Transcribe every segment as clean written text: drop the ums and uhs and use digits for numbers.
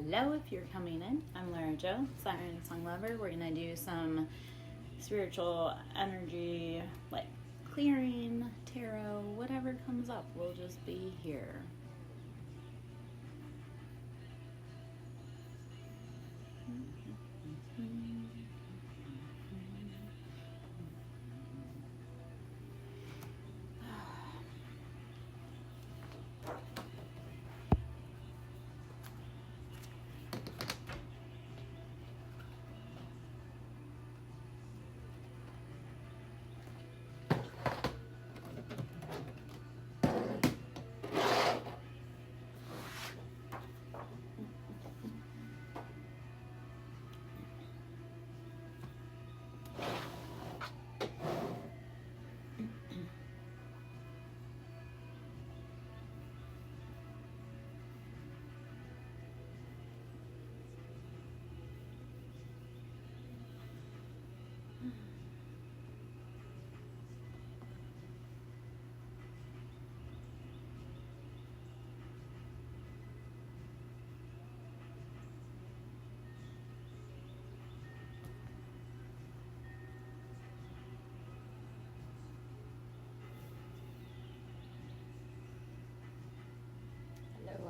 Hello, if you're coming in. I'm Lara Joe, Siren Song Lover. We're going to do some spiritual energy, like clearing, tarot, whatever comes up. We'll just be here.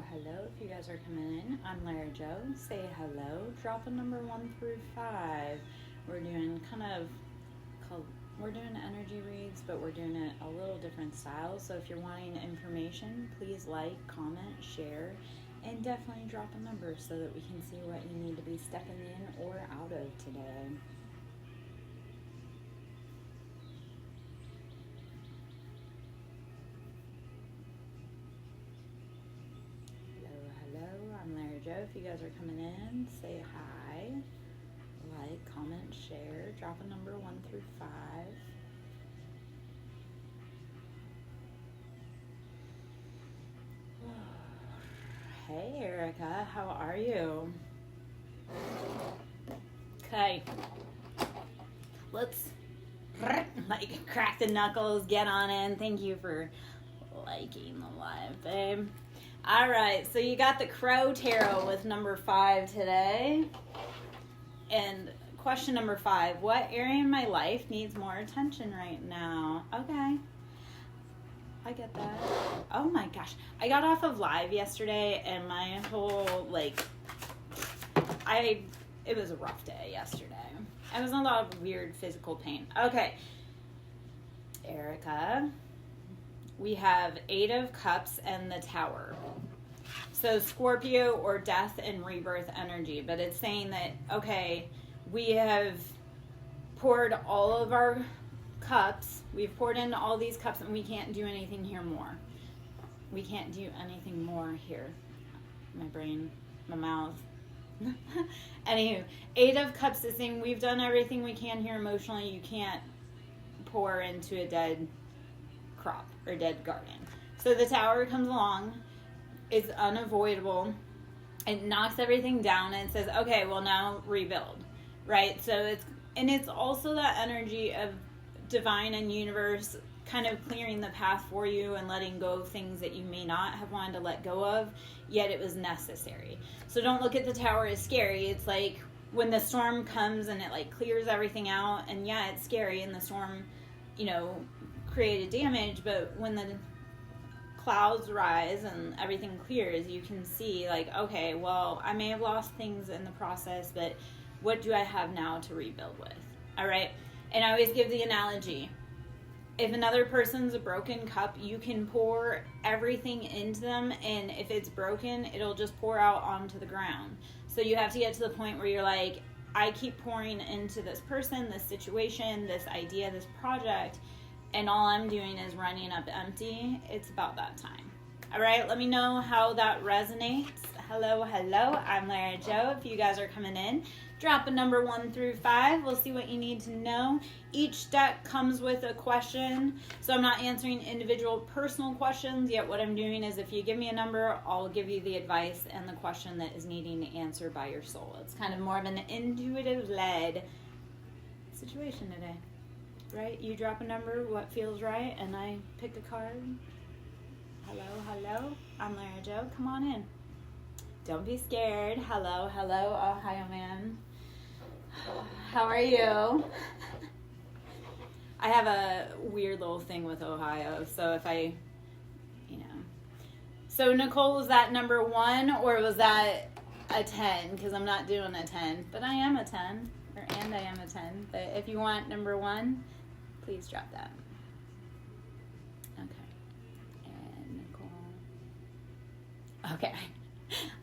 Hello, if you guys are coming in. I'm Lara Joe. Say hello. Drop a number 1 through 5. We're doing we're doing energy reads, but we're doing it a little different style. So if you're wanting information, please like, comment, share, and definitely drop a number so that we can see what you need to be stepping in or out of today. I'm Lara Joe. If you guys are coming in, say hi, like, comment, share, drop a number 1 through 5. Hey Erica, how are you? Okay, let's like crack the knuckles, get on in. Thank you for liking the live, babe. All right, so you got the Crow Tarot with number 5 today. And question number 5, what area in my life needs more attention right now? Okay, I get that. Oh my gosh, I got off of live yesterday and my whole, it was a rough day yesterday. I was in a lot of weird physical pain. Okay, Erica. We have 8 of Cups and the Tower. So Scorpio or death and rebirth energy. But it's saying that, okay, we have poured all of our cups. We've poured into all these cups and we can't do anything here more. We can't do anything more here. My brain, my mouth. Anywho, 8 of Cups is saying we've done everything we can here emotionally. You can't pour into a dead crop or dead garden. So the Tower comes along, it's unavoidable, it knocks everything down and says, okay, well now rebuild, right? So it's also that energy of divine and universe kind of clearing the path for you and letting go of things that you may not have wanted to let go of, yet it was necessary. So don't look at the Tower as scary. It's like when the storm comes and it like clears everything out, and yeah, it's scary and the storm, created damage, but when the clouds rise and everything clears, you can see like, okay, well, I may have lost things in the process, but what do I have now to rebuild with? All right. And I always give the analogy, if another person's a broken cup, you can pour everything into them, and if it's broken, it'll just pour out onto the ground. So you have to get to the point where you're like, I keep pouring into this person, this situation, this idea, this project, and all I'm doing is running up empty. It's about that time. All right, let me know how that resonates. Hello, I'm Lara Joe. If you guys are coming in, drop a number 1 through 5. We'll see what you need to know. Each deck comes with a question, so I'm not answering individual personal questions, yet what I'm doing is if you give me a number, I'll give you the advice and the question that is needing to answer by your soul. It's kind of more of an intuitive-led situation today. right? You drop a number, what feels right, and I pick a card. Hello, hello. I'm Lara Joe. Come on in. Don't be scared. Hello, hello, Ohio man. How are you? I have a weird little thing with Ohio, so if I, So Nicole, was that number 1 or was that a 10? Because I'm not doing a 10, but I am a 10, and I am a 10. But if you want number 1, please drop that. Okay. And Nicole. Okay.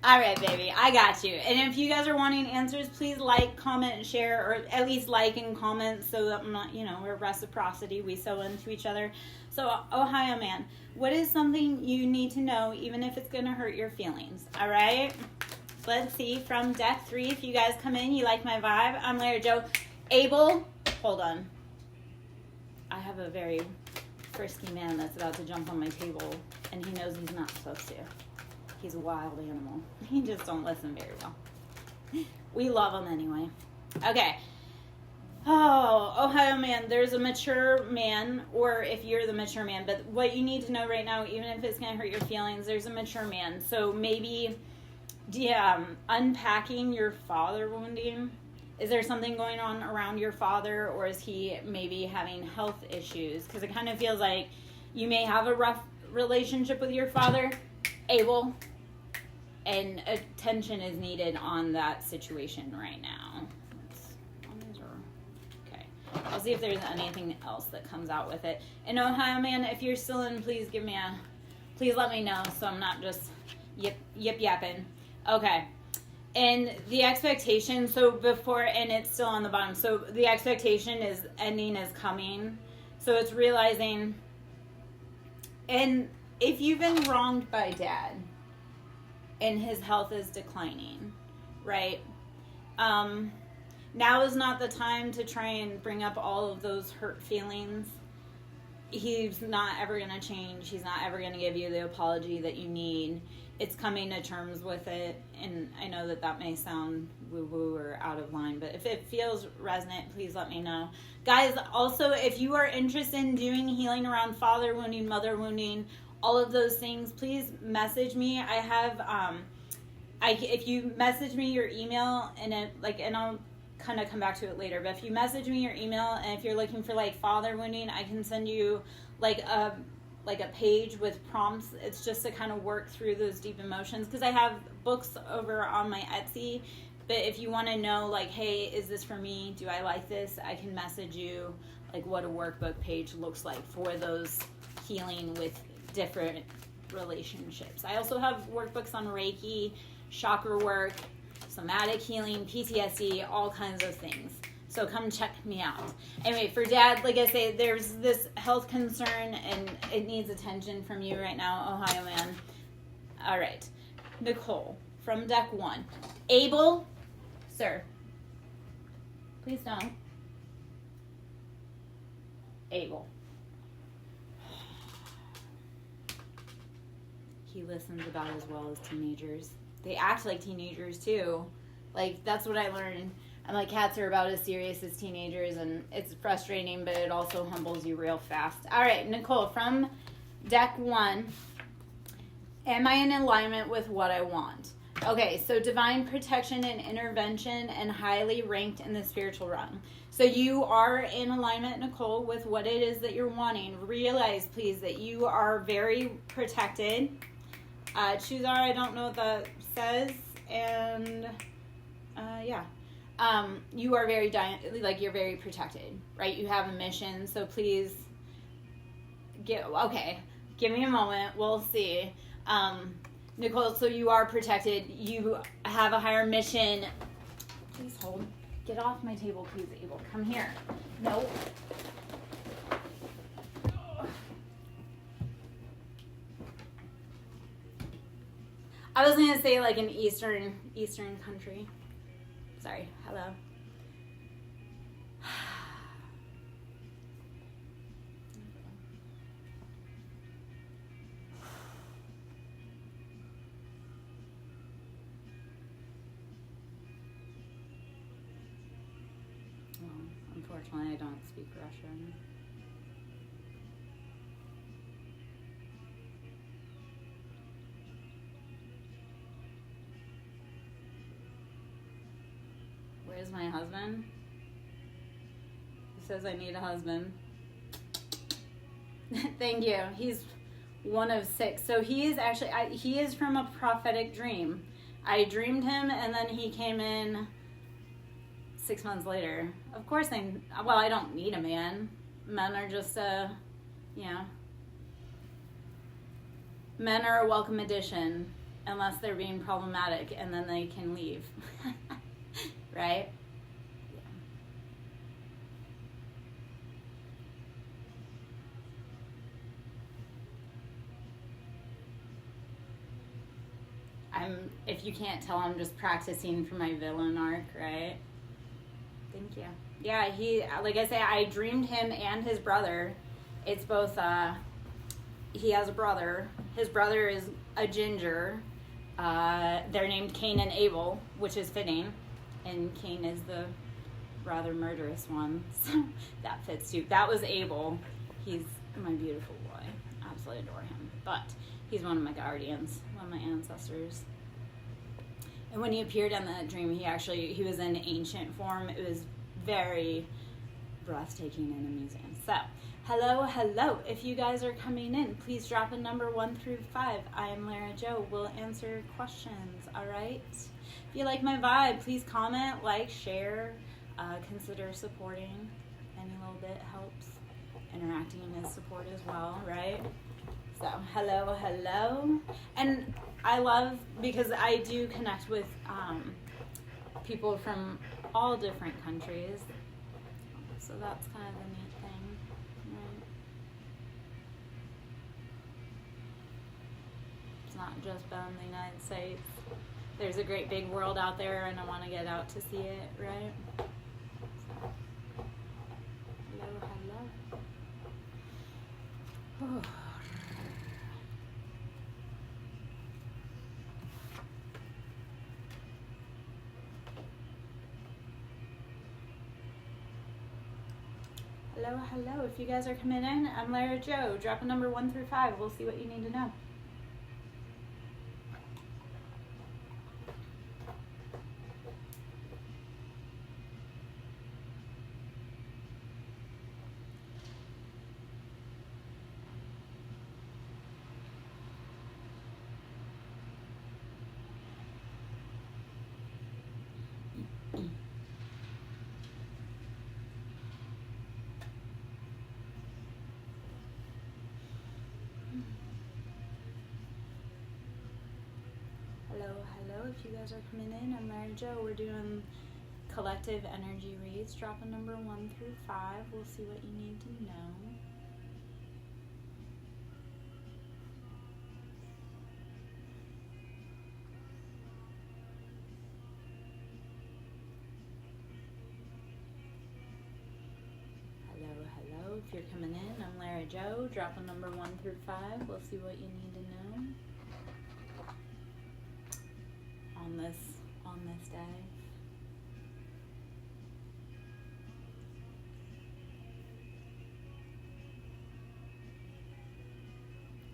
All right, baby. I got you. And if you guys are wanting answers, please like, comment, and share, or at least like and comment so that I'm not, we're reciprocity. We sew into each other. So, Ohio man, what is something you need to know, even if it's going to hurt your feelings? All right? Let's see. From deck 3, if you guys come in, you like my vibe. I'm Lara Joe. Abel, hold on. I have a very frisky man that's about to jump on my table, and he knows he's not supposed to. He's a wild animal. He just don't listen very well. We love him anyway. Okay. Oh, Ohio man, there's a mature man, or if you're the mature man, but what you need to know right now, even if it's going to hurt your feelings, there's a mature man. So maybe unpacking your father wounding. Is there something going on around your father, or is he maybe having health issues? Because it kind of feels like you may have a rough relationship with your father, Abel, and attention is needed on that situation right now. Okay. I'll see if there's anything else that comes out with it. And Ohio man, if you're still in, please let me know so I'm not just yapping. Okay. And the expectation, and it's still on the bottom. So the expectation is ending is coming. So it's realizing, and if you've been wronged by dad and his health is declining, right? Now is not the time to try and bring up all of those hurt feelings. He's not ever going to change. He's not ever going to give you the apology that you need. It's coming to terms with it. And I know that may sound woo-woo or out of line, but if it feels resonant, please let me know. Guys, also, if you are interested in doing healing around father wounding, mother wounding, all of those things, please message me. I have, if you message me your email, and I'll kind of come back to it later, but if you message me your email, and if you're looking for father wounding, I can send you a page with prompts. It's just to kind of work through those deep emotions, because I have books over on my Etsy, but if you want to know hey, is this for me, do I like this, I can message you what a workbook page looks like for those healing with different relationships. I also have workbooks on Reiki, chakra work, somatic healing, PTSD, all kinds of things. So come check me out. Anyway, for dad, like I say, there's this health concern and it needs attention from you right now, Ohio man. All right. Nicole, from deck 1. Abel, sir. Please don't. Abel. He listens about as well as teenagers. They act like teenagers too. That's what I learned. I'm cats are about as serious as teenagers, and it's frustrating, but it also humbles you real fast. All right, Nicole, from deck 1, am I in alignment with what I want? Okay, so divine protection and intervention and highly ranked in the spiritual realm. So you are in alignment, Nicole, with what it is that you're wanting. Realize, please, that you are very protected. Chuzar, I don't know what that says, and yeah. You are very, you're very protected, right? You have a mission, so please, give me a moment, we'll see. Nicole, so you are protected, you have a higher mission. Please hold, get off my table, please, Abel, come here. No. I was gonna say an Eastern country. Sorry, hello. Well, Unfortunately, I don't speak Russian. Where's my husband? He says I need a husband. Thank you. He's one of 6. So he is actually, he is from a prophetic dream. I dreamed him, and then he came in 6 months later. Of course, I don't need a man. Men are just, men are a welcome addition, unless they're being problematic, and then they can leave. Right? If you can't tell, I'm just practicing for my villain arc, right? Thank you. Yeah, like I say, I dreamed him and his brother. It's both, he has a brother. His brother is a ginger. They're named Cain and Abel, which is fitting. And Cain is the rather murderous one. So that fits too. That was Abel. He's my beautiful boy. Absolutely adore him. But he's one of my guardians, one of my ancestors. And when he appeared in that dream, he was in ancient form. It was very breathtaking and amazing. So, hello. If you guys are coming in, please drop a number 1 through 5. I am Lara Jo. We'll answer questions, all right? If you like my vibe, please comment, like, share, consider supporting. Any little bit helps. Interacting is support as well, right? So, hello. And I love, because I do connect with people from all different countries. So that's kind of a neat thing, right? It's not just about in the United States. There's a great big world out there, and I want to get out to see it, right? So, hello. Hello. If you guys are coming in, I'm Lara Jo. Drop a number 1 through 5. We'll see what you need to know. Hello. If you guys are coming in, I'm Lara Jo. We're doing collective energy reads. Drop a number 1 through 5. We'll see what you need to know. Hello. If you're coming in, I'm Lara Jo. Drop a number 1 through 5. We'll see what you need to know. On this day.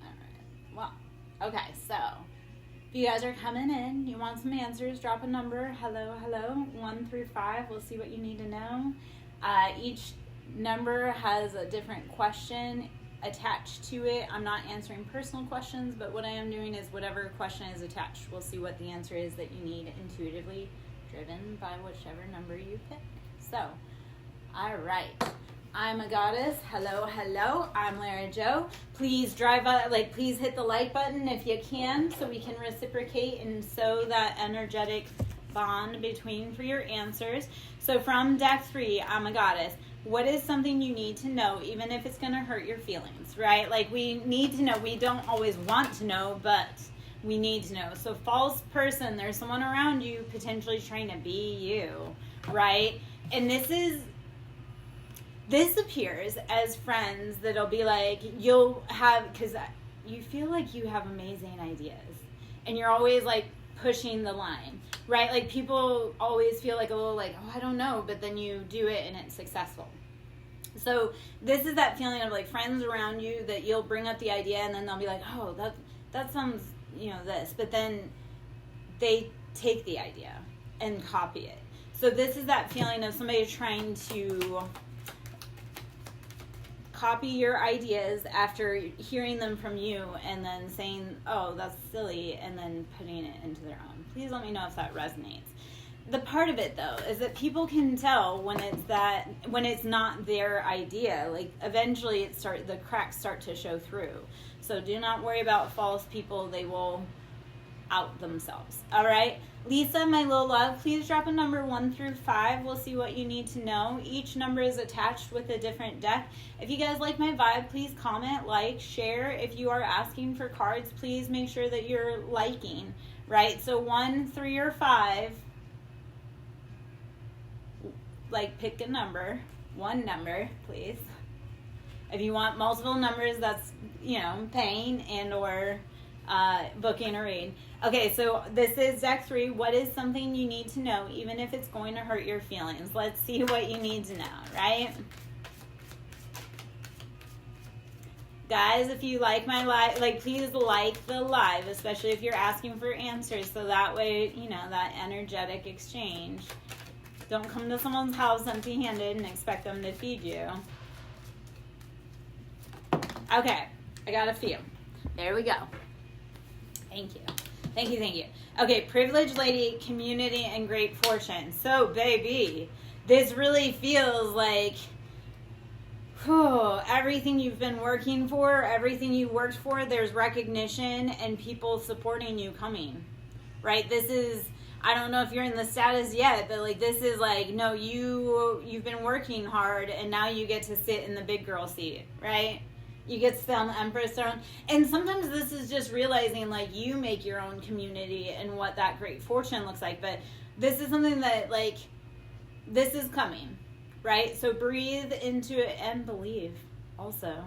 All right. Well, okay. So, if you guys are coming in, you want some answers, drop a number. Hello. 1 through 5. We'll see what you need to know. Each number has a different question attached to it. I'm not answering personal questions, but what I am doing is whatever question is attached, we'll see what the answer is that you need, intuitively driven by whichever number you pick. So, all right. I'm a goddess. Hello. I'm Lara Jo. Please please hit the like button if you can, so we can reciprocate and sow that energetic bond between for your answers. So from deck 3, I'm a goddess. What is something you need to know, even if it's going to hurt your feelings, right? Like, we need to know. We don't always want to know, but we need to know. So false person, there's someone around you potentially trying to be you, right? And this appears as friends that'll be like, because you feel like you have amazing ideas, and you're always like pushing the line, right? Like, people always feel like a little like, oh, I don't know, but then you do it and it's successful, So this is that feeling of like friends around you that you'll bring up the idea and then they'll be like, oh, that sounds, this. But then they take the idea and copy it. So this is that feeling of somebody trying to copy your ideas after hearing them from you and then saying, oh, that's silly, and then putting it into their own. Please let me know if that resonates. The part of it, though, is that people can tell when it's not their idea. Like, eventually the cracks start to show through. So do not worry about false people. They will out themselves. All right? Lisa, my little love, please drop a number 1 through 5. We'll see what you need to know. Each number is attached with a different deck. If you guys like my vibe, please comment, like, share. If you are asking for cards, please make sure that you're liking, right? So 1, 3, or 5. Like, pick a number. 1 number, please. If you want multiple numbers, that's, paying and or booking a read. Okay, so this is deck 3. What is something you need to know, even if it's going to hurt your feelings? Let's see what you need to know, right? Guys, if you like my live, please like the live, especially if you're asking for answers, so that way, that energetic exchange. Don't come to someone's house empty-handed and expect them to feed you. Okay, I got a few. There we go. Thank you. Thank you, thank you. Okay, privileged lady, community, and great fortune. So, baby, this really feels like everything you've been working for, everything you worked for, there's recognition and people supporting you coming, right? This is, I don't know if you're in the status yet, but this is no, you've been working hard and now you get to sit in the big girl seat, right? You get to sit on the Empress throne. And sometimes this is just realizing you make your own community and what that great fortune looks like. But this is something that this is coming, right? So breathe into it and believe also.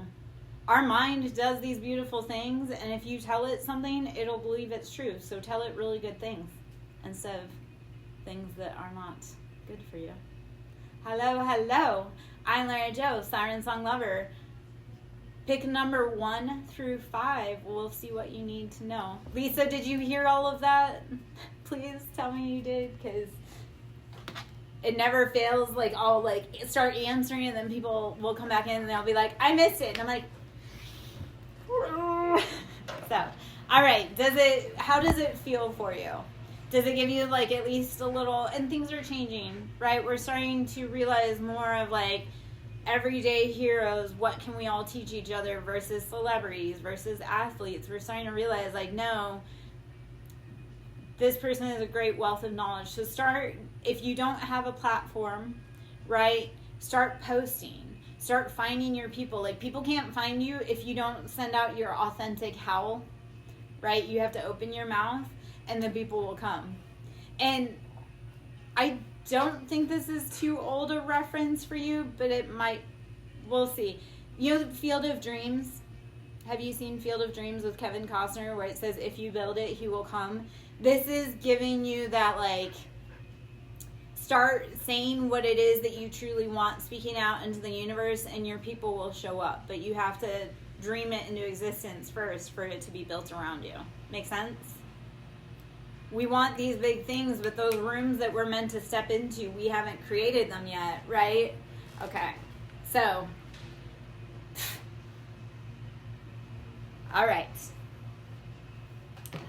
Our mind does these beautiful things, and if you tell it something, it'll believe it's true. So tell it really good things instead of things that are not good for you. Hello, hello. I'm Lara Joe, Siren Song Lover. Pick number 1 through 5. We'll see what you need to know. Lisa, did you hear all of that? Please tell me you did, because it never fails. I'll start answering, and then people will come back in and they'll be like, I missed it. And I'm like, so, all right. How does it feel for you? Does it give you at least a little, and things are changing, right? We're starting to realize more of everyday heroes, what can we all teach each other versus celebrities versus athletes. We're starting to realize no, this person is a great wealth of knowledge. So start, if you don't have a platform, right, start posting, start finding your people. People can't find you if you don't send out your authentic howl, right? You have to open your mouth and the people will come. And I don't think this is too old a reference for you, but it might. We'll see. Field of Dreams. Have you seen Field of Dreams with Kevin Costner, where it says, if you build it, he will come? This is giving you that, start saying what it is that you truly want, speaking out into the universe, and your people will show up. But you have to dream it into existence first for it to be built around you. Make sense? We want these big things, but those rooms that we're meant to step into, we haven't created them yet, right? Okay. So, all right.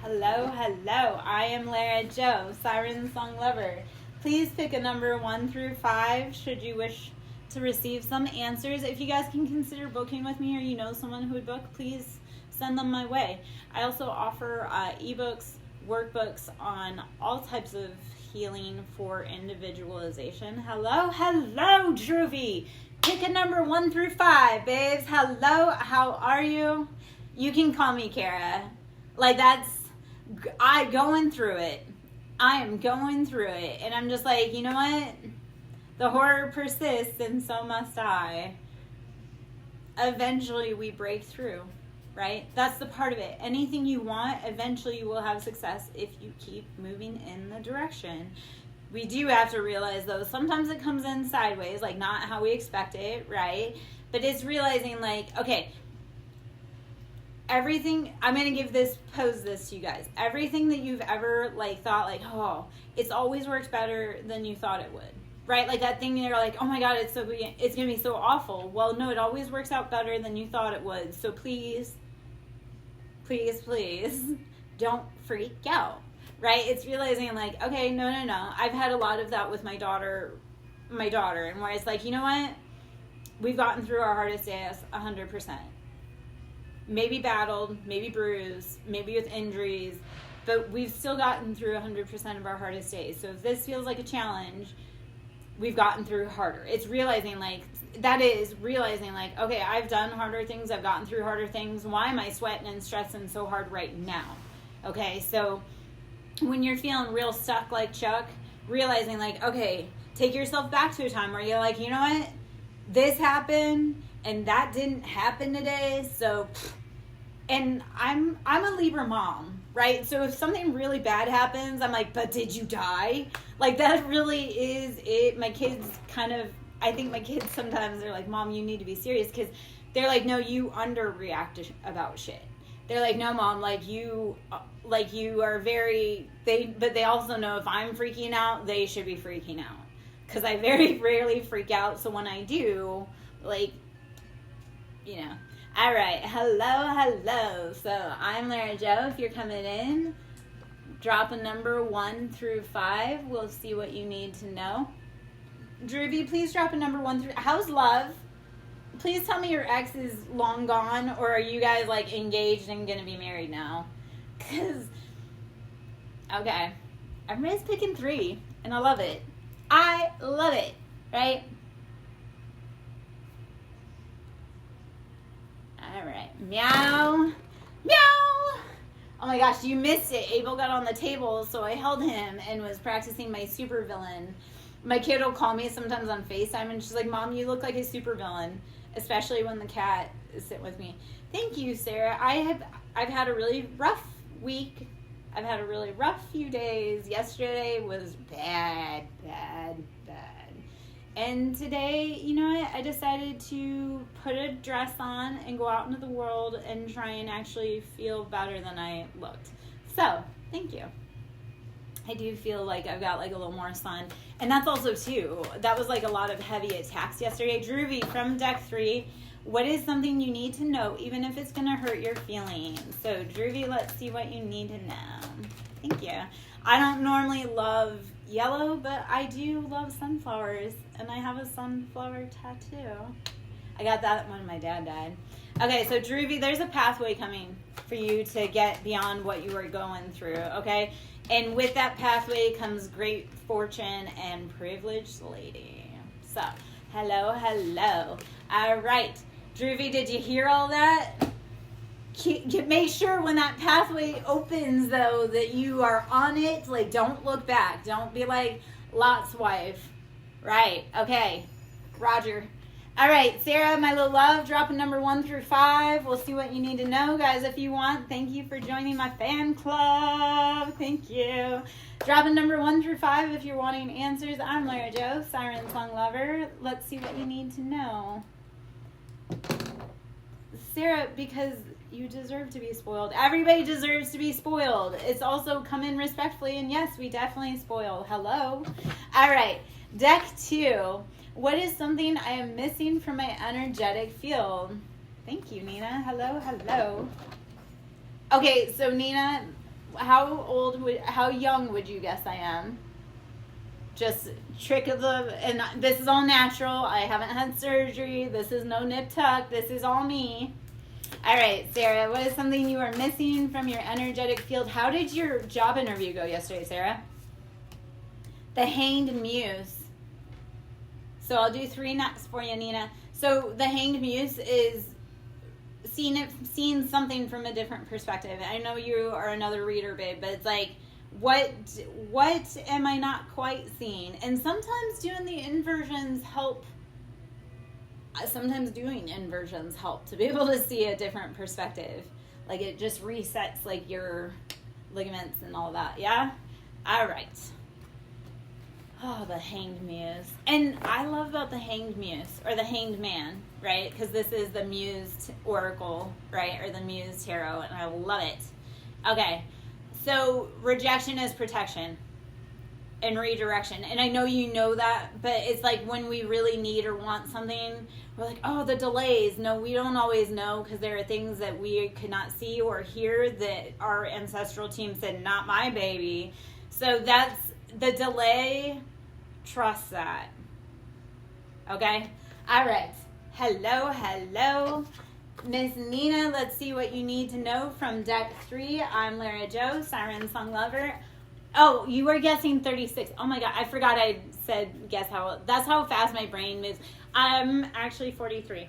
Hello, hello. I am Lara Joe, Siren Song Lover. Please pick a number 1 through 5 should you wish to receive some answers. If you guys can consider booking with me, or you know someone who would book, please send them my way. I also offer ebooks, workbooks on all types of healing for individualization. Hello, hello, Droovy. Pick a number 1 through 5, babes. Hello, how are you? You can call me Kara. I'm going through it. I am going through it. And I'm just you know what? The horror persists, and so must I. Eventually, we break through. Right? That's the part of it. Anything you want, eventually you will have success if you keep moving in the direction. We do have to realize, though, sometimes it comes in sideways, like not how we expect it, right? But it's realizing, like, okay, everything, I'm going to pose this to you guys. Everything that you've ever, like, thought, like, oh, it's always works better than you thought it would, right? Like that thing you're like, oh my God, it's going to be so awful. Well, no, it always works out better than you thought it would. So please, please, please don't freak out, right? It's realizing, like, okay, no. I've had a lot of that with my daughter, and where it's like, you know what? We've gotten through our hardest days 100%. Maybe battled, maybe bruised, maybe with injuries, but we've still gotten through 100% of our hardest days. So if this feels like a challenge, we've gotten through harder. It's realizing, like, okay, I've done harder things. I've gotten through harder things. Why am I sweating and stressing so hard right now? Okay, so when you're feeling real stuck like Chuck, realizing, like, okay, take yourself back to a time where you're like, you know what? This happened and that didn't happen today. So, and I'm a Libra mom, right? So if something really bad happens, I'm like, but did you die? Like, that really is it. My kids I think my kids sometimes are like, Mom, you need to be serious, because they're like, no, you underreact about shit. They're like, no, Mom, you are very, but they also know if I'm freaking out, they should be freaking out, because I very rarely freak out. So when I do, like, you know. All right, hello. So I'm Lara Joe. If you're coming in, drop a number 1 through 5. We'll see what you need to know. Druvy, please drop a number 1 through. How's love? Please tell me your ex is long gone, or are you guys, like, engaged and gonna be married now? Because, okay, everybody's picking 3, and I love it. Right? All right, meow. Oh my gosh, you missed it. Abel got on the table, so I held him and was practicing my supervillain. My kid will call me sometimes on FaceTime, and she's like, Mom, you look like a supervillain, especially when the cat is sitting with me. Thank you, Sarah. I've had a really rough week. I've had a really rough few days. Yesterday was bad. And today, you know what? I decided to put a dress on and go out into the world and try and actually feel better than I looked. So, thank you. I do feel like I've got, like, a little more sun. And that's also, too, that was, like, a lot of heavy attacks yesterday. Druvy, from deck 3, what is something you need to know, even if it's going to hurt your feelings? So, Druvy, let's see what you need to know. Thank you. I don't normally love yellow, but I do love sunflowers, and I have a sunflower tattoo. I got that when my dad died. Okay, so Druvy, there's a pathway coming for you to get beyond what you are going through, okay? And with that pathway comes great fortune and privileged lady. So, hello. All right, Druvy, did you hear all that? Make sure when that pathway opens, though, that you are on it. Like, don't look back. Don't be like Lot's wife. Right. Okay. Roger. All right, Sarah, my little love, drop a number 1 through 5. We'll see what you need to know, guys, if you want. Thank you for joining my fan club. Thank you. Drop a number 1 through 5 if you're wanting answers. I'm Lara Joe, Siren Song Lover. Let's see what you need to know. Sarah, because you deserve to be spoiled. Everybody deserves to be spoiled. It's also come in respectfully, and yes, we definitely spoil. Hello. All right, deck 2. What is something I am missing from my energetic field? Thank you, Nina. Hello. Okay, so Nina, how young would you guess I am? Just trick of and this is all natural. I haven't had surgery. This is no nip tuck. This is all me. All right, Sarah, what is something you are missing from your energetic field? How did your job interview go yesterday, Sarah? The Hanged Muse. So I'll do 3 next for you, Nina. So the Hanged Muse is seeing something from a different perspective. I know you are another reader, babe, but it's like, what am I not quite seeing? And sometimes doing the inversions help. Sometimes doing inversions help to be able to see a different perspective. Like, it just resets, like, your ligaments and all that. Yeah? All right. Oh, the Hanged Muse. And I love about the Hanged Muse, or the Hanged Man, right? Because this is the Muse Oracle, right? Or the Muse Tarot, and I love it. Okay, so rejection is protection and redirection. And I know you know that, but it's like when we really need or want something, we're like, oh, the delays. No, we don't always know, because there are things that we could not see or hear that our ancestral team said, not my baby. So that's the delay. Trust that. Okay? All right. Hello. Miss Nina, let's see what you need to know from deck 3. I'm Lara Jo, Siren Song Lover. Oh, you were guessing 36. Oh my God, I forgot I said guess how. That's how fast my brain moves. I'm actually 43.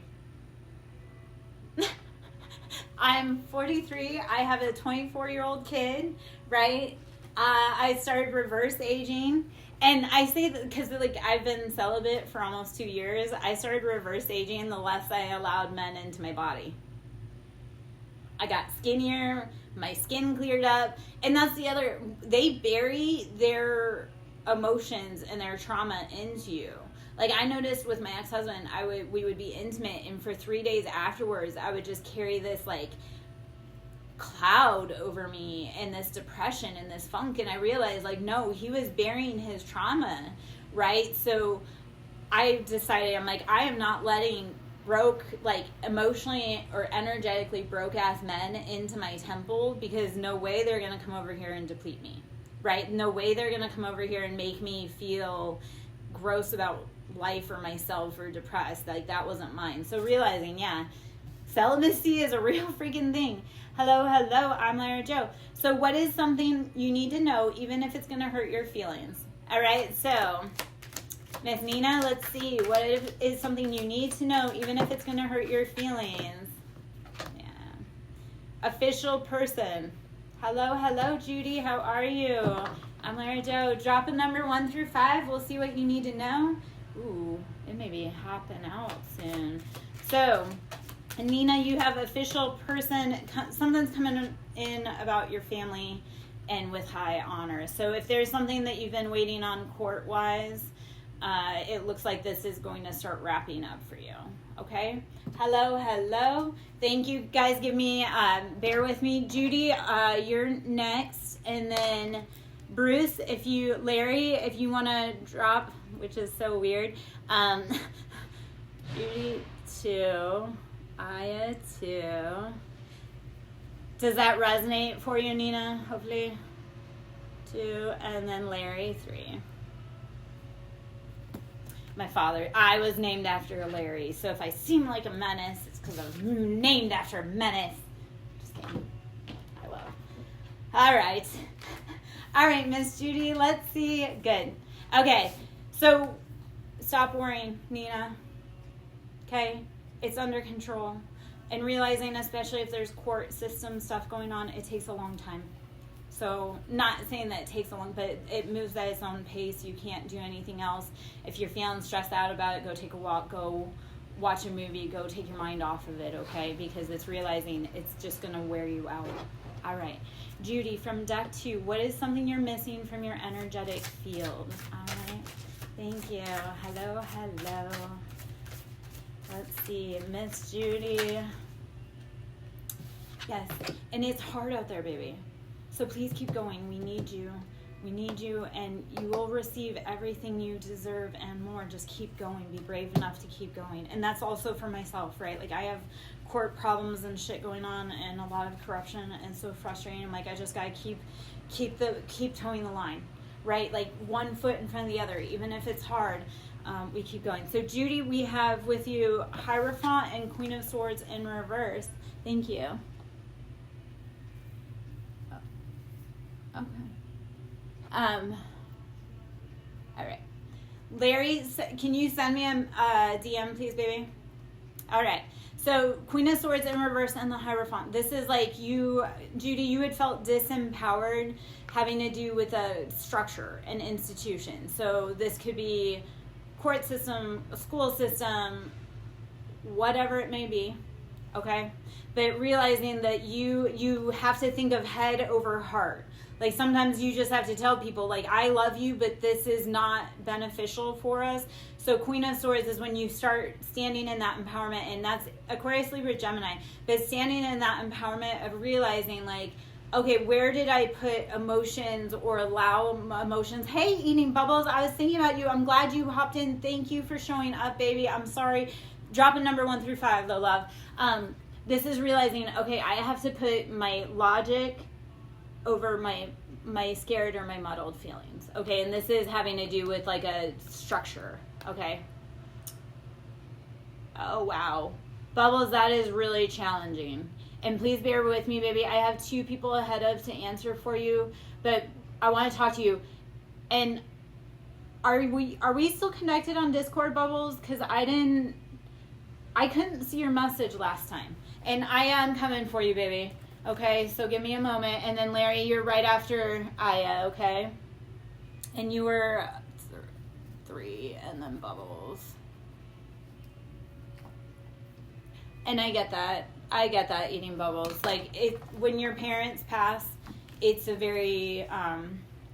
I'm 43. I have a 24-year-old kid, right? I started reverse aging. And I say that because, like, I've been celibate for almost 2 years. I started reverse aging the less I allowed men into my body. I got skinnier, my skin cleared up, and that's the other, they bury their emotions and their trauma into you. Like, I noticed with my ex-husband, we would be intimate, and for 3 days afterwards, I would just carry this, like, cloud over me and this depression and this funk, and I realized, like, no, he was burying his trauma, right? So I decided, I'm like, I am not letting emotionally or energetically broke ass men into my temple, because no way they're gonna come over here and deplete me, right? No way they're gonna come over here and make me feel gross about life or myself or depressed. Like, that wasn't mine. So realizing, yeah, celibacy is a real freaking thing. Hello, I'm Lara Jo. So what is something you need to know, even if it's going to hurt your feelings? All right, so Miss Nina, let's see. What is something you need to know, even if it's going to hurt your feelings? Yeah. Official person. Hello, Judy. How are you? I'm Lara Jo. Drop a number 1 through 5. We'll see what you need to know. Ooh, it may be hopping out soon. So, Nina, you have official person. Something's coming in about your family and with high honor. So if there's something that you've been waiting on court-wise, it looks like this is going to start wrapping up for you. Okay? Hello. Thank you, guys. Bear with me. Judy, you're next. And then Bruce, Larry, if you want to drop, which is so weird. Judy, 2. Aya, 2. Does that resonate for you, Nina? Hopefully. 2. And then Larry, 3. My father, I was named after Larry. So if I seem like a menace, it's because I was named after a menace. Just kidding. I will. All right, Miss Judy, let's see. Good. Okay, so stop worrying, Nina. Okay? It's under control. And realizing, especially if there's court system stuff going on, it takes a long time. So, not saying that it takes a long, but it moves at its own pace. You can't do anything else. If you're feeling stressed out about it, go take a walk, go watch a movie, go take your mind off of it, okay? Because it's realizing it's just going to wear you out. All right. Judy, from deck 2, what is something you're missing from your energetic field? All right. Thank you. Hello. Let's see, Miss Judy. Yes, and it's hard out there, baby. So please keep going. We need you, and you will receive everything you deserve and more. Just keep going. Be brave enough to keep going. And that's also for myself, right? Like, I have court problems and shit going on, and a lot of corruption, and so frustrating. I'm like, I just gotta keep towing the line, right? Like, one foot in front of the other, even if it's hard. We keep going. So, Judy, we have with you Hierophant and Queen of Swords in reverse. Thank you. Okay. All right. Larry, can you send me a DM, please, baby? All right. So, Queen of Swords in reverse and the Hierophant. This is like you, Judy, you had felt disempowered having to do with a structure, an institution. So, this could be court system, a school system, whatever it may be, okay? But realizing that you have to think of head over heart. Like sometimes you just have to tell people, like, I love you, but this is not beneficial for us. So Queen of Swords is when you start standing in that empowerment, and that's Aquarius, Libra, Gemini. But standing in that empowerment of realizing, like, okay, where did I put emotions or allow emotions? Hey, Eating Bubbles, I was thinking about you. I'm glad you hopped in. Thank you for showing up, baby. I'm sorry. Dropping number 1 through 5, though, love. This is realizing, okay, I have to put my logic over my scared or my muddled feelings. Okay, and this is having to do with like a structure. Okay. Oh, wow. Bubbles, that is really challenging. And please bear with me, baby. I have 2 people ahead of to answer for you, but I want to talk to you. And are we still connected on Discord, Bubbles? Because I couldn't see your message last time. And I am coming for you, baby. Okay, so give me a moment. And then, Larry, you're right after Aya, okay? And you were 3, and then Bubbles. And I get that. Eating Bubbles. Like, when your parents pass, it's a very,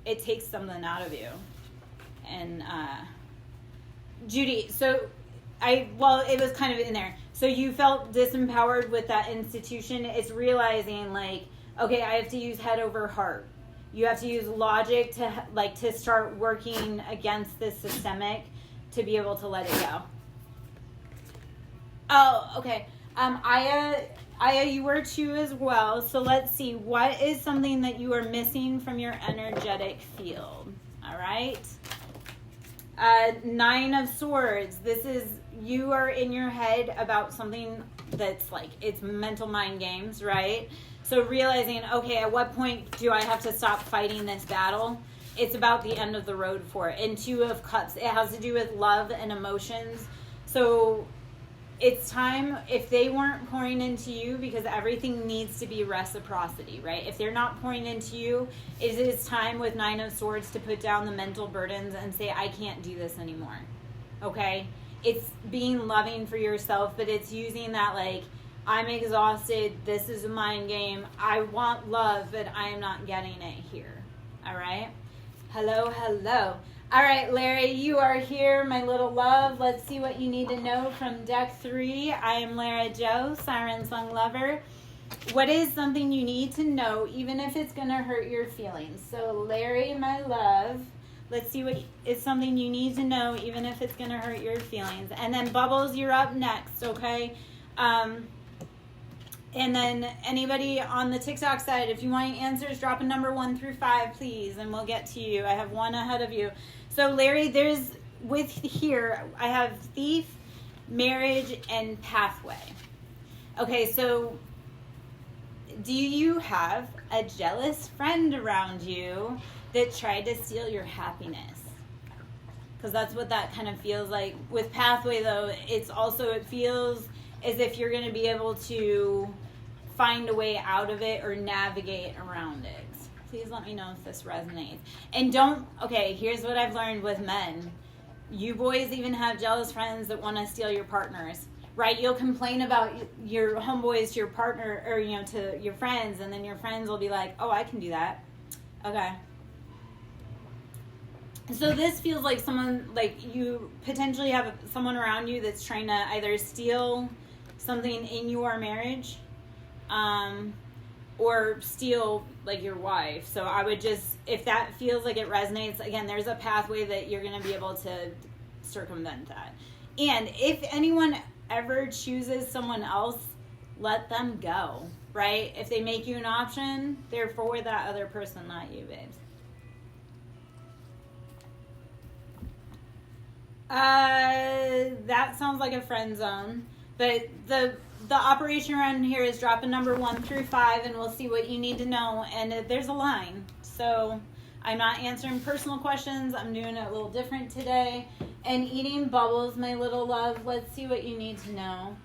it takes something out of you. And, Judy, so it was kind of in there. So you felt disempowered with that institution. It's realizing, like, okay, I have to use head over heart. You have to use logic to start working against this systemic to be able to let it go. Oh, okay. Aya, you were 2 as well. So let's see. What is something that you are missing from your energetic field? All right. 9 of Swords. This is, you are in your head about something that's like, it's mental mind games, right? So realizing, okay, at what point do I have to stop fighting this battle? It's about the end of the road for it. And 2 of Cups, it has to do with love and emotions. So it's time, if they weren't pouring into you, because everything needs to be reciprocity, right? If they're not pouring into you, it is time with 9 of Swords to put down the mental burdens and say, I can't do this anymore, okay? It's being loving for yourself, but it's using that, like, I'm exhausted, this is a mind game, I want love, but I am not getting it here, all right? Hello. All right, Larry, you are here, my little love. Let's see what you need to know from deck 3. I am Lara Joe, Siren Song Lover. What is something you need to know, even if it's going to hurt your feelings? So, Larry, my love, let's see what is something you need to know, even if it's going to hurt your feelings. And then, Bubbles, you're up next, okay? And then anybody on the TikTok side, if you want answers, drop a number 1 through 5, please, and we'll get to you. I have 1 ahead of you. So, Larry, I have thief, marriage, and pathway. Okay, so do you have a jealous friend around you that tried to steal your happiness? Because that's what that kind of feels like. With pathway, though, it feels as if you're going to be able to find a way out of it or navigate around it. Please let me know if this resonates. And here's what I've learned with men. You boys even have jealous friends that want to steal your partners, right? You'll complain about your homeboys to your partner or, to your friends, and then your friends will be like, oh, I can do that. Okay. So this feels like someone, like you potentially have someone around you that's trying to either steal something in your marriage, or steal like your wife. So I would just, if that feels like it resonates, again, there's a pathway that you're going to be able to circumvent that. And if anyone ever chooses someone else, let them go, right? If they make you an option, they're for that other person, not you, babes. That sounds like a friend zone. But the operation around here is drop a number 1 through 5, and we'll see what you need to know. And there's a line. So I'm not answering personal questions. I'm doing it a little different today. And Eating Bubbles, my little love, let's see what you need to know.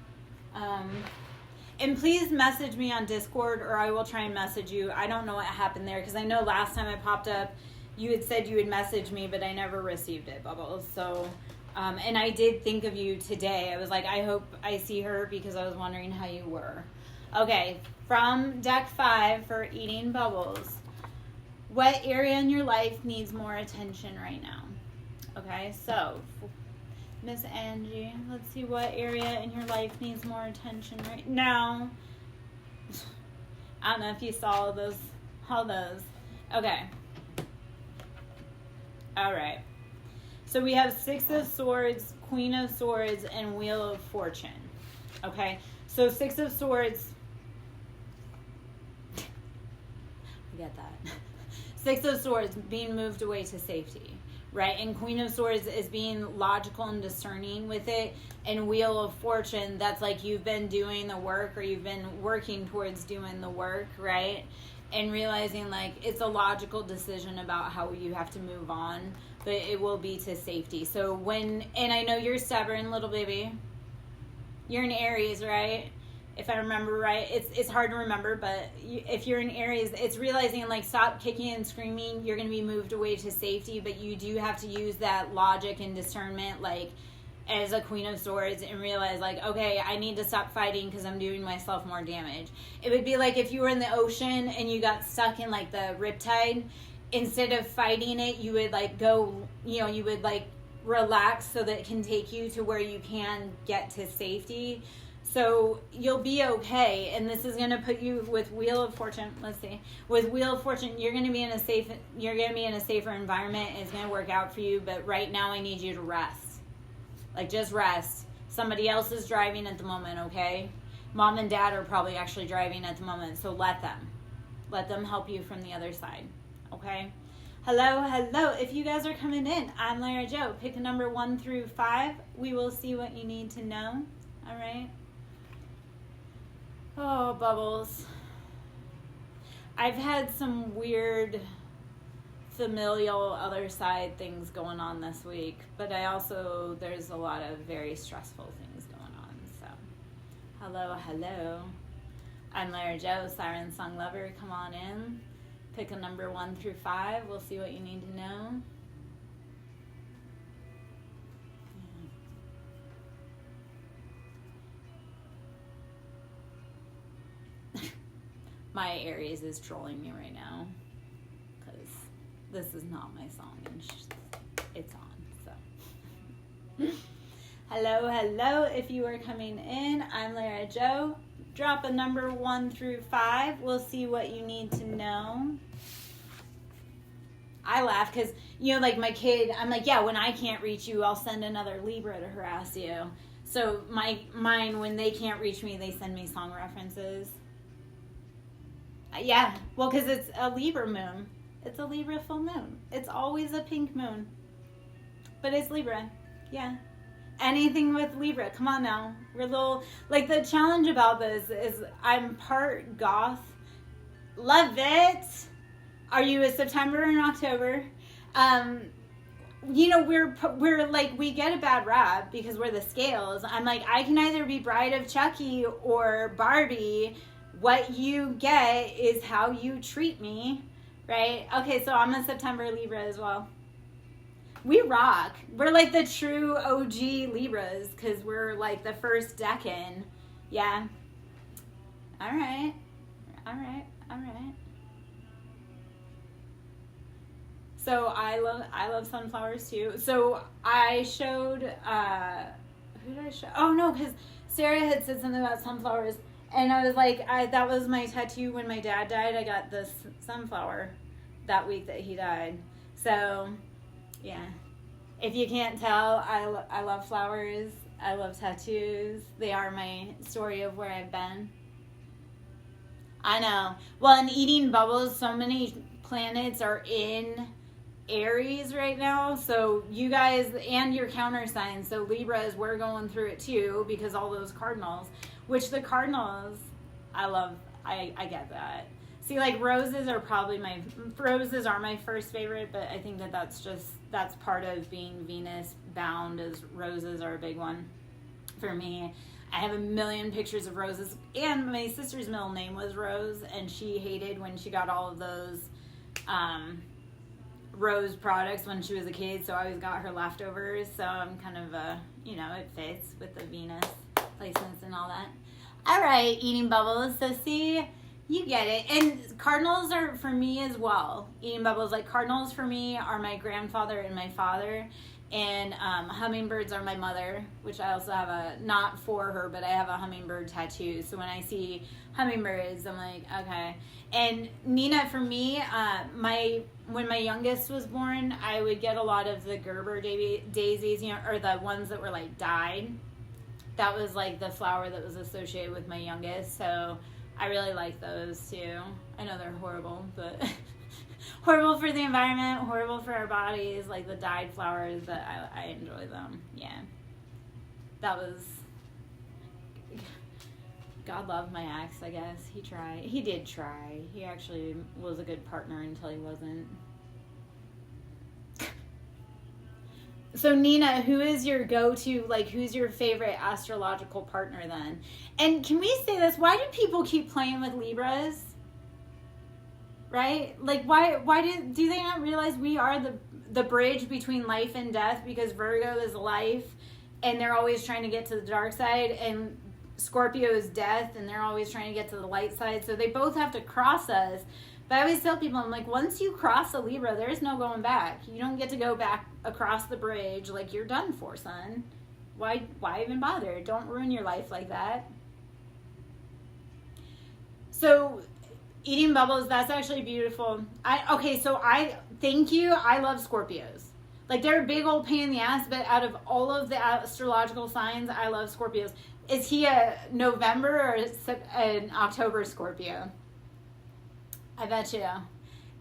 And please message me on Discord, or I will try and message you. I don't know what happened there, because I know last time I popped up, you had said you would message me, but I never received it, Bubbles. So And I did think of you today. I was like, I hope I see her because I was wondering how you were. Okay, from deck 5 for eating bubbles. What area in your life needs more attention right now? Okay, so Miss Angie, let's see what area in your life needs more attention right now. I don't know if you saw all those. Okay. All right. So we have 6 of Swords, Queen of Swords, and Wheel of Fortune. Okay. So 6 of Swords. I get that. 6 of Swords being moved away to safety. Right? And Queen of Swords is being logical and discerning with it. And Wheel of Fortune, that's like you've been doing the work or you've been working towards doing the work, right? And realizing like it's a logical decision about how you have to move on, but it will be to safety. So and I know you're stubborn, little baby. You're in Aries, right? If I remember right, it's hard to remember, but if you're in Aries, it's realizing like stop kicking and screaming. You're going to be moved away to safety, but you do have to use that logic and discernment, like as a Queen of Swords, and realize like, okay, I need to stop fighting because I'm doing myself more damage. It would be like if you were in the ocean and you got stuck in like the riptide. Instead of fighting it, you would like go, you would like relax so that it can take you to where you can get to safety. So you'll be okay, and this is going to put you with Wheel of Fortune. Let's see. With Wheel of Fortune, you're going to be in a safer environment. It's going to work out for you, but right now I need you to rest. Like just rest. Somebody else is driving at the moment, okay? Mom and Dad are probably actually driving at the moment, so let them help you from the other side, okay? Hello. If you guys are coming in, I'm Lara Joe. Pick a number 1 through 5. We will see what you need to know. All right. Oh, bubbles. I've had some weird familial other side things going on this week, but there's a lot of very stressful things going on. So, hello. I'm Lara Joe, Siren Song Lover. Come on in. Pick a number 1 through 5. We'll see what you need to know. My Aries is trolling me right now because this is not my song and it's on. So, hello. If you are coming in, I'm Lara Joe. Drop a number 1 through 5. We'll see what you need to know. I laugh because, like my kid, I'm like, yeah, when I can't reach you, I'll send another Libra to harass you. So mine, when they can't reach me, they send me song references. Yeah, well, because it's a Libra moon. It's a Libra full moon. It's always a pink moon. But it's Libra. Yeah. Anything with Libra. Come on now. We're little... Like, the challenge about this is I'm part goth. Love it. Are you a September and October? We're like, we get a bad rap because we're the scales. I'm like, I can either be Bride of Chucky or Barbie. What you get is how you treat me, right? Okay, so I'm a September Libra as well. We rock. We're like the true OG Libras because we're like the first decan. Yeah. All right. So I love sunflowers too. So I showed, who did I show? Oh no, because Sarah had said something about sunflowers. And I was like, that was my tattoo when my dad died. I got this sunflower that week that he died. So, yeah. If you can't tell, I love flowers. I love tattoos. They are my story of where I've been. I know. Well, in eating bubbles, so many planets are in Aries right now. So you guys and your countersigns. So Libras, we're going through it too because all those cardinals. Which the cardinals, I love. I get that. See, like roses are my first favorite, but I think that's part of being Venus bound. As roses are a big one for me. I have a million pictures of roses, and my sister's middle name was Rose, and she hated when she got all of those Rose products when she was a kid, so I always got her leftovers. So I'm kind of it fits with the Venus placements and all that. All right, eating bubbles. So see, you get it. And cardinals are for me as well. Eating bubbles, like cardinals for me are my grandfather and my father. And hummingbirds are my mother, which I also have not for her, but I have a hummingbird tattoo. So when I see hummingbirds, I'm like, okay. And Nina, for me, when my youngest was born, I would get a lot of the Gerber daisies, or the ones that were like dyed. That was like the flower that was associated with my youngest. So I really like those too. I know they're horrible, but horrible for the environment, horrible for our bodies, like the dyed flowers, but I enjoy them. Yeah. That was, God loved my ex, I guess. He did try. He actually was a good partner until he wasn't. So Nina, who is your go-to, like who's your favorite astrological partner then? And can we say this, why do people keep playing with Libras? Right? Like why do they not realize we are the bridge between life and death, because Virgo is life and they're always trying to get to the dark side, and Scorpio is death and they're always trying to get to the light side. So they both have to cross us. But I always tell people, I'm like, once you cross a Libra, there's no going back. You don't get to go back across the bridge. Like, you're done for, son. Why even bother? Don't ruin your life like that. So eating bubbles, that's actually beautiful. Thank you. I love Scorpios. Like, they're a big old pain in the ass, but out of all of the astrological signs, I love Scorpios. Is he a November or an October Scorpio? I bet you.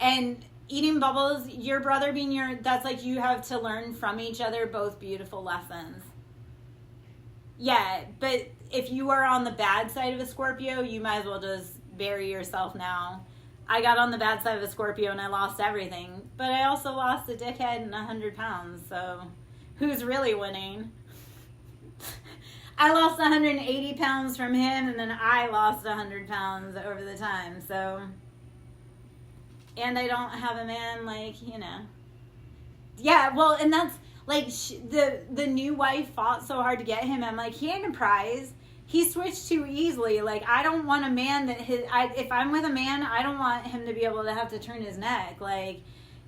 And eating bubbles, your brother being that's like you have to learn from each other, both beautiful lessons. Yeah, but if you are on the bad side of a Scorpio, you might as well just bury yourself now. I got on the bad side of a Scorpio and I lost everything, but I also lost a dickhead and 100 pounds, so who's really winning? I lost 180 pounds from him, and then I lost 100 pounds over the time, so... And I don't have a man, like, Yeah, well, and that's, like, the new wife fought so hard to get him. I'm like, he ain't a prize. He switched too easily. Like, I don't want a man that if I'm with a man, I don't want him to be able to have to turn his neck. Like,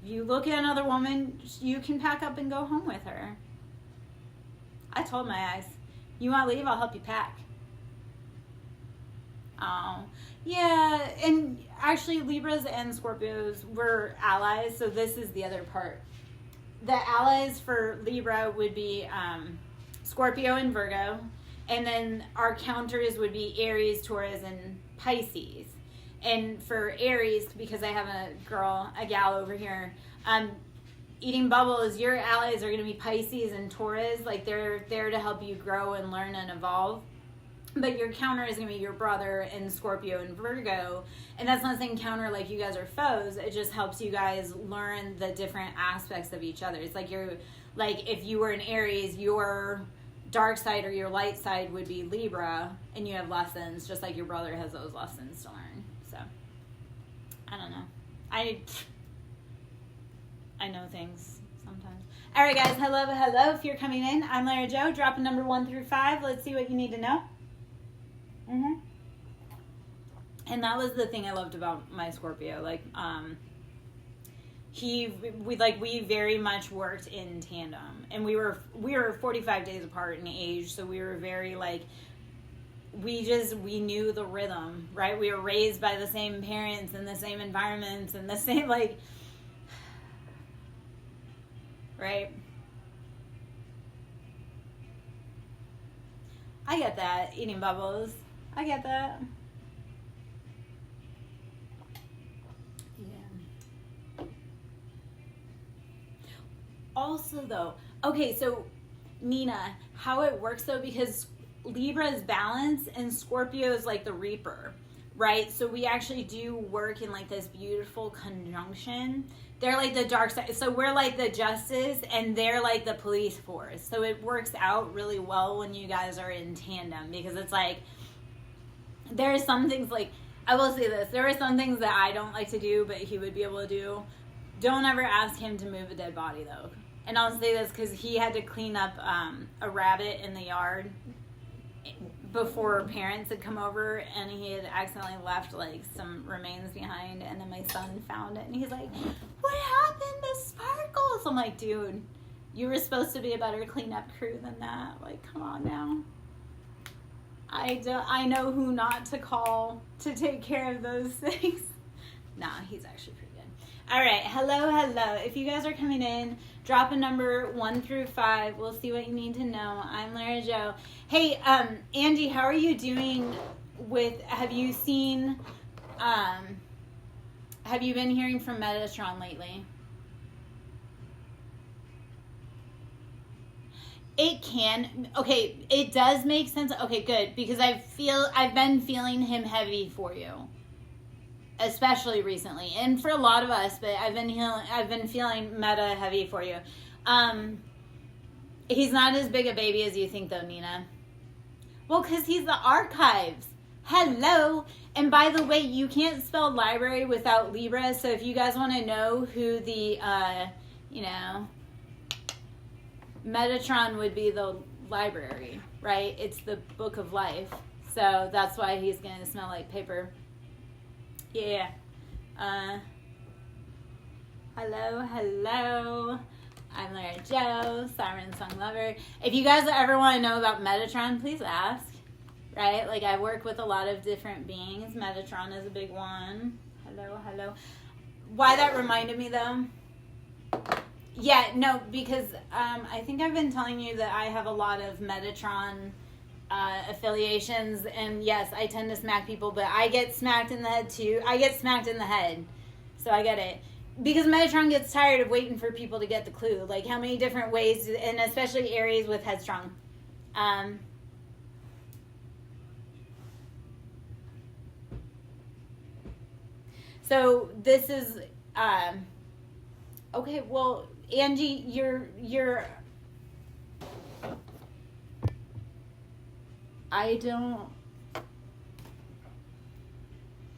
if you look at another woman, you can pack up and go home with her. I told my ex, you want to leave? I'll help you pack. Oh, yeah, and actually Libras and Scorpios were allies, so this is the other part. The allies for Libra would be Scorpio and Virgo, and then our counters would be Aries, Taurus, and Pisces. And for Aries, because I have a gal over here, eating bubbles, your allies are going to be Pisces and Taurus, like they're there to help you grow and learn and evolve. But your counter is going to be your brother in Scorpio and Virgo. And that's not saying counter like you guys are foes. It just helps you guys learn the different aspects of each other. It's like if you were an Aries, your dark side or your light side would be Libra, and you have lessons, just like your brother has those lessons to learn. So, I don't know. I know things sometimes. All right, guys. Hello. If you're coming in, I'm Lara Jo. Dropping number 1 through 5. Let's see what you need to know. And that was the thing I loved about my Scorpio. Like, we very much worked in tandem, and we were 45 days apart in age, so we were very like, we knew the rhythm, right? We were raised by the same parents and the same environments and the same, like, right? I get that, eating bubbles. I get that. Yeah. Also, though, okay, so Nina, how it works though, because Libra is balance and Scorpio is like the reaper, right? So we actually do work in like this beautiful conjunction. They're like the dark side. So we're like the justice and they're like the police force. So it works out really well when you guys are in tandem, because it's like, there are some things, like, I will say this, there are some things that I don't like to do, but he would be able to do. Don't ever ask him to move a dead body, though. And I'll say this because he had to clean up a rabbit in the yard before parents had come over, and he had accidentally left like some remains behind, and then my son found it, and he's like, "What happened? The sparkles!" I'm like, "Dude, you were supposed to be a better cleanup crew than that. Like, come on now." I know who not to call to take care of those things. Nah, he's actually pretty good. All right, hello. If you guys are coming in, drop a number 1 through 5. We'll see what you need to know. I'm Lara Jo. Hey, Andy, how are you doing with? Have you seen? Have you been hearing from Metatron lately? It can. Okay, it does make sense. Okay, good, because I've been feeling him heavy for you, especially recently, and for a lot of us. But I've been feeling Meta heavy for you. He's not as big a baby as you think, though, Nina. Well, because he's the archives. Hello. And by the way, you can't spell library without Libra. So if you guys want to know who the, Metatron would be the library, right? It's the book of life. So that's why he's going to smell like paper. Yeah. Hello. I'm Lara Jo, Siren Song Lover. If you guys ever want to know about Metatron, please ask. Right? Like, I work with a lot of different beings. Metatron is a big one. Hello. Why that reminded me, though? Yeah, no, because I think I've been telling you that I have a lot of Metatron affiliations, and yes, I tend to smack people, but I get smacked in the head too. I get smacked in the head, so I get it. Because Metatron gets tired of waiting for people to get the clue. Like, how many different ways, and especially Aries with Headstrong. So this is, okay, well, Angie,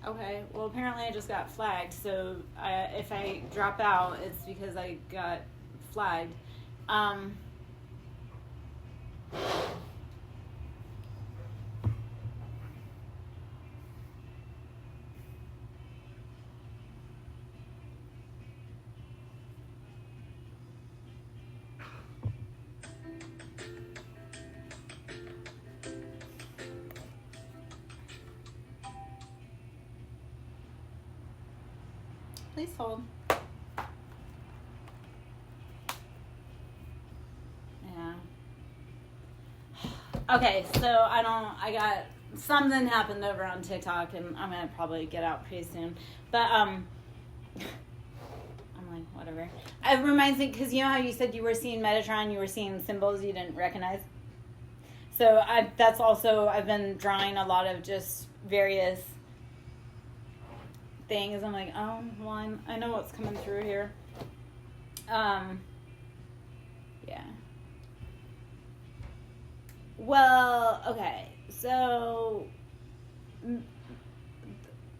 okay, well, apparently I just got flagged, so if I drop out, it's because I got flagged. Please hold. Yeah. Okay, so I got something happened over on TikTok, and I'm gonna probably get out pretty soon. But I'm like, whatever. It reminds me, because you know how you said you were seeing Metatron, you were seeing symbols you didn't recognize. So I've been drawing a lot of just various things. I'm like, oh, well, I know what's coming through here. Yeah. Well, okay. So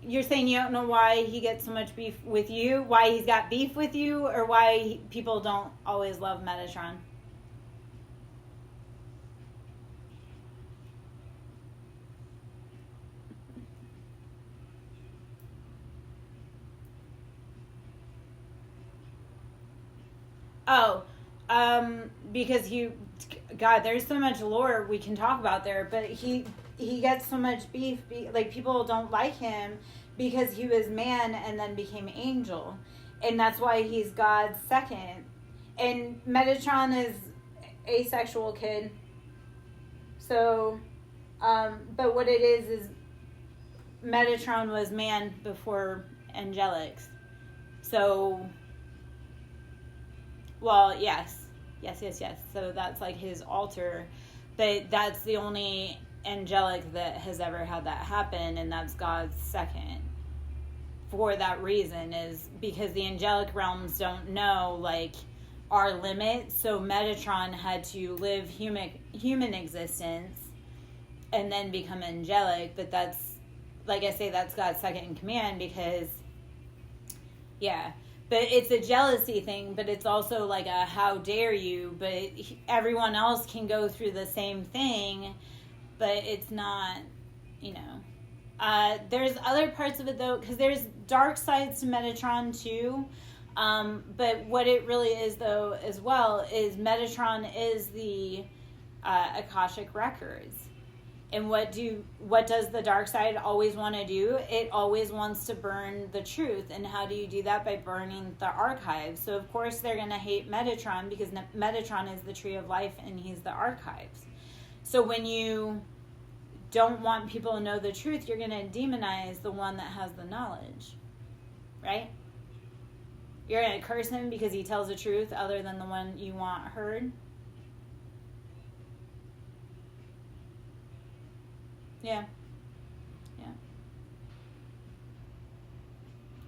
you're saying you don't know why he gets so much beef with you? Why he's got beef with you? Or why people don't always love Metatron? Oh, because God, there's so much lore we can talk about there, but he gets so much beef, like people don't like him because he was man and then became angel, and that's why he's God's second. And Metatron is asexual, kid. So, but what it is Metatron was man before angelics. So. Well, yes. So that's like his altar, but that's the only angelic that has ever had that happen, and that's God's second. For that reason, is because the angelic realms don't know like our limits, so Metatron had to live human existence and then become angelic. But that's, like I say, that's God's second in command, because yeah. but it's a jealousy thing, but it's also like a how dare you, but everyone else can go through the same thing, but it's not, you know. There's other parts of it though, because there's dark sides to Metatron too. But what it really is though as well is Metatron is the Akashic records. And what does the dark side always want to do? It always wants to burn the truth. And how do you do that? By burning the archives. So of course they're going to hate Metatron because Metatron is the tree of life and he's the archives. So when you don't want people to know the truth, you're going to demonize the one that has the knowledge. Right? You're going to curse him because he tells the truth other than the one you want heard. Yeah. Yeah.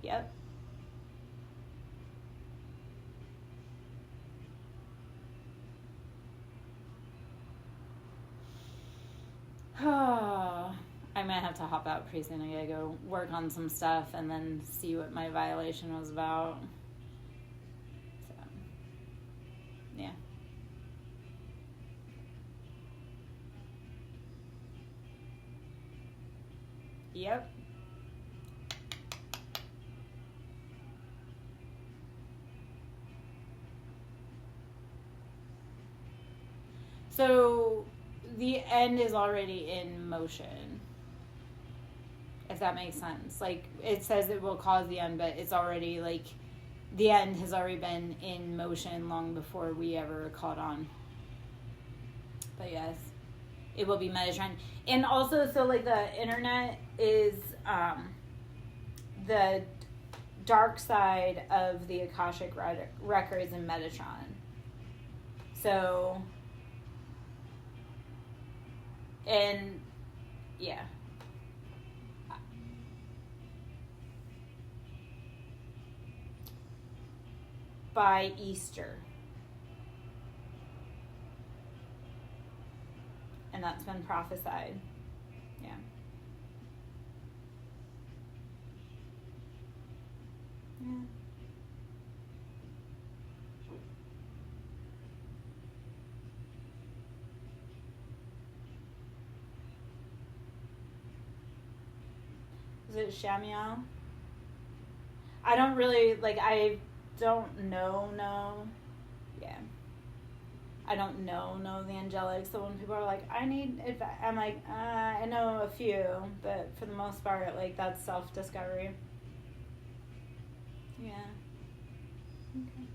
Yep. Oh, I might have to hop out pretty soon. I gotta go work on some stuff and then see what my violation was about. So, yeah. Yep. So the end is already in motion, if that makes sense. Like, it says it will cause the end, but it's already, like, the end has already been in motion long before we ever caught on. But yes, it will be Metatron. And also, so, like, the internet is the dark side of the Akashic records in Metatron. So, and, yeah. By Easter. And that's been prophesied. Yeah. Yeah. Is it Shamiel? I don't really, like, I don't know. Yeah. I don't know the angelics. So when people are like, I'm like, I know a few, but for the most part, like, that's self-discovery. Yeah. Okay.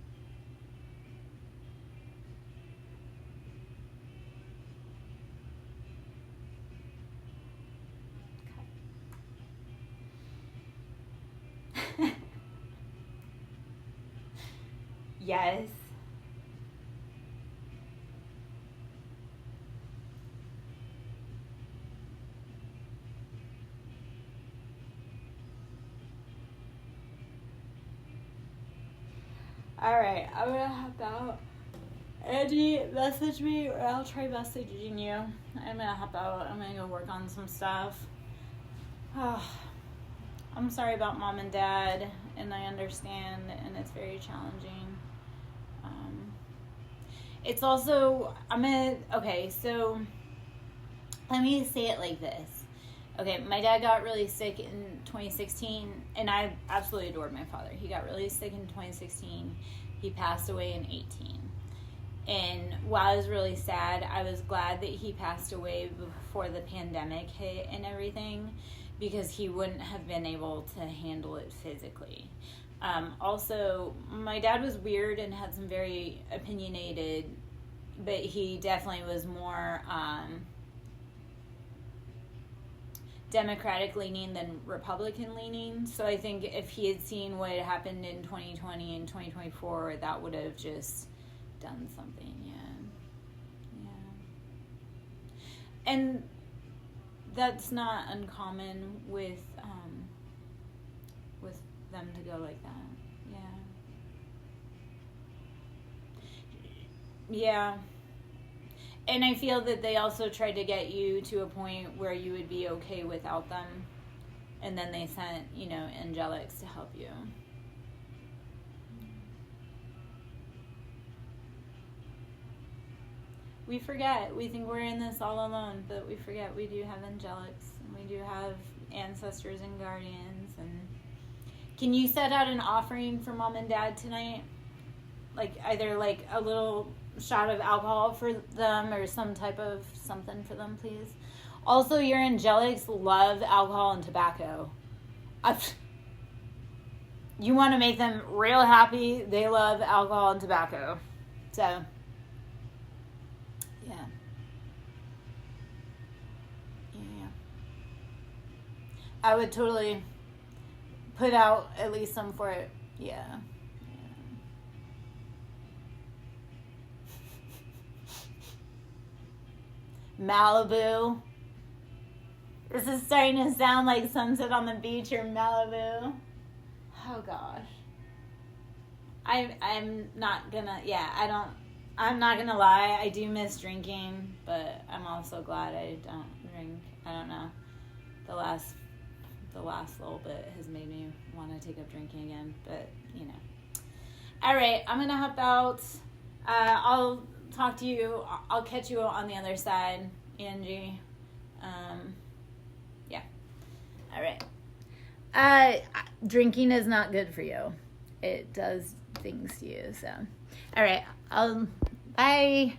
Yes. Alright, I'm gonna hop out. Angie, message me or I'll try messaging you. I'm gonna hop out. I'm gonna go work on some stuff. Oh, I'm sorry about mom and dad, and I understand, and it's very challenging. It's also, okay, so let me say it like this. Okay, my dad got really sick in 2016, and I absolutely adored my father. He got really sick in 2016. He passed away in 18. And while I was really sad, I was glad that he passed away before the pandemic hit and everything, because he wouldn't have been able to handle it physically. Also, my dad was weird and had some very opinionated, but he definitely was more Democratic leaning than Republican leaning. So I think if he had seen what happened in 2020 and 2024, that would have just done something. Yeah. And that's not uncommon with them to go like that. Yeah. And I feel that they also tried to get you to a point where you would be okay without them. And then they sent, angelics to help you. We forget. We think we're in this all alone, but we forget we do have angelics, and we do have ancestors and guardians. And can you set out an offering for mom and dad tonight? Like either like a little shot of alcohol for them or some type of something for them, please. Also, your angelics love alcohol and tobacco. You want to make them real happy. They love alcohol and tobacco. So, yeah. Yeah. I would totally put out at least some for it. Yeah. Malibu. This is starting to sound like Sunset on the Beach or Malibu. Oh gosh. I'm not gonna, I'm not gonna lie, I do miss drinking, but I'm also glad I don't drink. I don't know. The last little bit has made me want to take up drinking again, but you know. Alright, I'm gonna hop out. I'll talk to you. I'll catch you on the other side, Angie. Yeah. All right. Drinking is not good for you. It does things to you. So, all right. Bye.